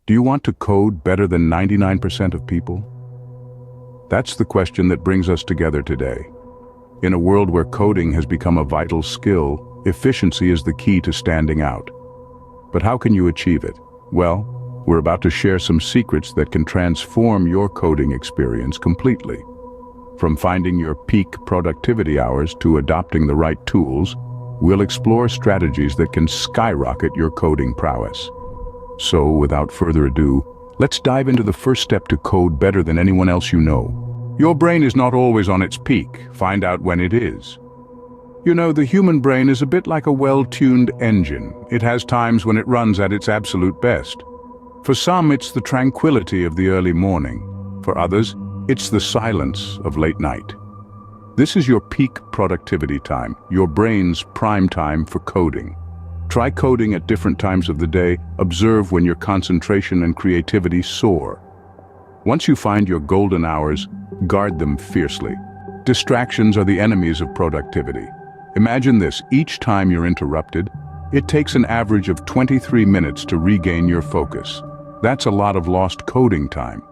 Do you want to code better than 99% of people? That's the question that brings us together today. In a world where coding has become a vital skill, efficiency is the key to standing out. But how can you achieve it? Well, we're about to share some secrets that can transform your coding experience completely. From finding your peak productivity hours to adopting the right tools, we'll explore strategies that can skyrocket your coding prowess. So, without further ado, let's dive into the first step to code better than anyone else you know. Your brain is not always on its peak. Find out when it is. You know, the human brain is a bit like a well-tuned engine. It has times when it runs at its absolute best. For some, it's the tranquility of the early morning. For others, it's the silence of late night. This is your peak productivity time, your brain's prime time for coding. Try coding at different times of the day. Observe when your concentration and creativity soar. Once you find your golden hours, guard them fiercely. Distractions are the enemies of productivity. Imagine this: each time you're interrupted, it takes an average of 23 minutes to regain your focus. That's a lot of lost coding time.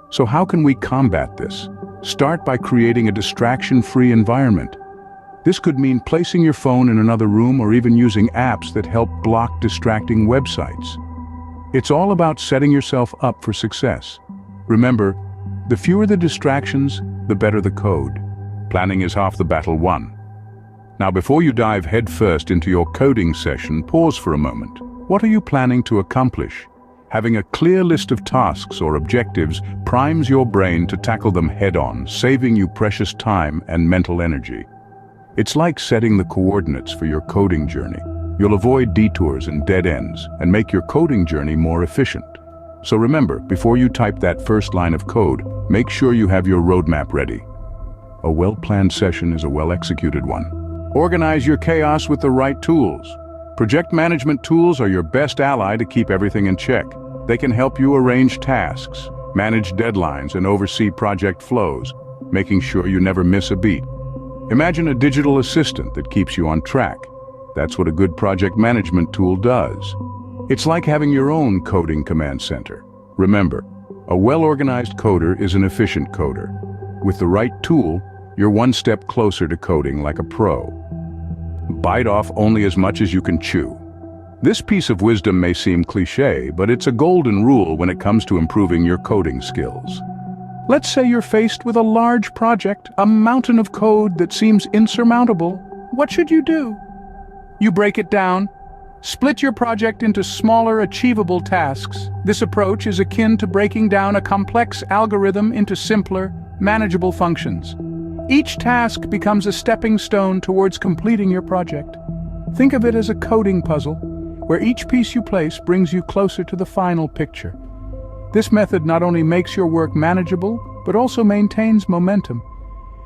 So how can we combat this? Start by creating a distraction-free environment. This could mean placing your phone in another room or even using apps that help block distracting websites. It's all about setting yourself up for success. Remember, the fewer the distractions, the better the code. Planning is half the battle won. Now, before you dive headfirst into your coding session, pause for a moment. What are you planning to accomplish? Having a clear list of tasks or objectives primes your brain to tackle them head-on, saving you precious time and mental energy. It's like setting the coordinates for your coding journey. You'll avoid detours and dead ends and make your coding journey more efficient. So remember, before you type that first line of code, make sure you have your roadmap ready. A well-planned session is a well-executed one. Organize your chaos with the right tools. Project management tools are your best ally to keep everything in check. They can help you arrange tasks, manage deadlines, and oversee project flows, making sure you never miss a beat. Imagine a digital assistant that keeps you on track. That's what a good project management tool does. It's like having your own coding command center. Remember, a well-organized coder is an efficient coder. With the right tool, you're one step closer to coding like a pro. Bite off only as much as you can chew. This piece of wisdom may seem cliché, but it's a golden rule when it comes to improving your coding skills. Let's say you're faced with a large project, a mountain of code that seems insurmountable. What should you do? You break it down. Split your project into smaller, achievable tasks. This approach is akin to breaking down a complex algorithm into simpler, manageable functions. Each task becomes a stepping stone towards completing your project. Think of it as a coding puzzle, where each piece you place brings you closer to the final picture. This method not only makes your work manageable, but also maintains momentum.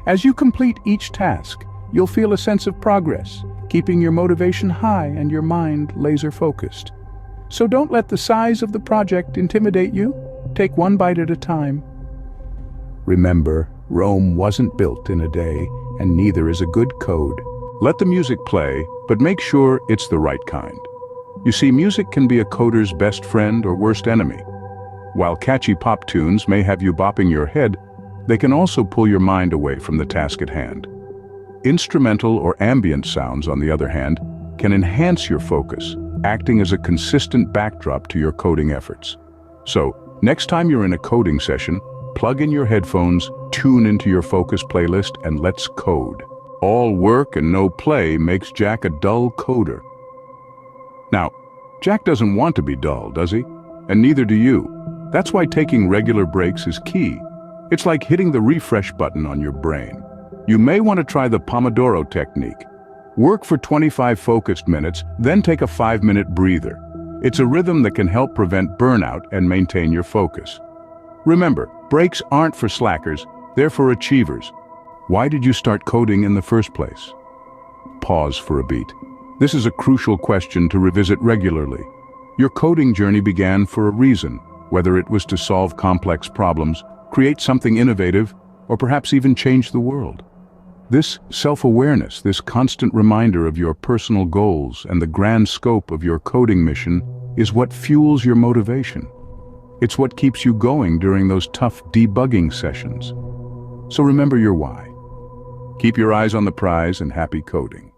As you complete each task, you'll feel a sense of progress, keeping your motivation high and your mind laser-focused. So don't let the size of the project intimidate you. Take one bite at a time. Remember, Rome wasn't built in a day, and neither is a good code. Let the music play, but make sure it's the right kind. You see, music can be a coder's best friend or worst enemy. While catchy pop tunes may have you bopping your head, they can also pull your mind away from the task at hand. Instrumental or ambient sounds, on the other hand, can enhance your focus, acting as a consistent backdrop to your coding efforts. So, next time you're in a coding session, plug in your headphones, tune into your focus playlist, and let's code. All work and no play makes Jack a dull coder. Now, Jack doesn't want to be dull, does he? And neither do you. That's why taking regular breaks is key. It's like hitting the refresh button on your brain. You may want to try the Pomodoro technique. Work for 25 focused minutes, then take a 5-minute breather. It's a rhythm that can help prevent burnout and maintain your focus. Remember, breaks aren't for slackers, they're for achievers. Why did you start coding in the first place? Pause for a beat. This is a crucial question to revisit regularly. Your coding journey began for a reason, whether it was to solve complex problems, create something innovative, or perhaps even change the world. This self-awareness, this constant reminder of your personal goals and the grand scope of your coding mission is what fuels your motivation. It's what keeps you going during those tough debugging sessions. So remember your why. Keep your eyes on the prize and happy coding.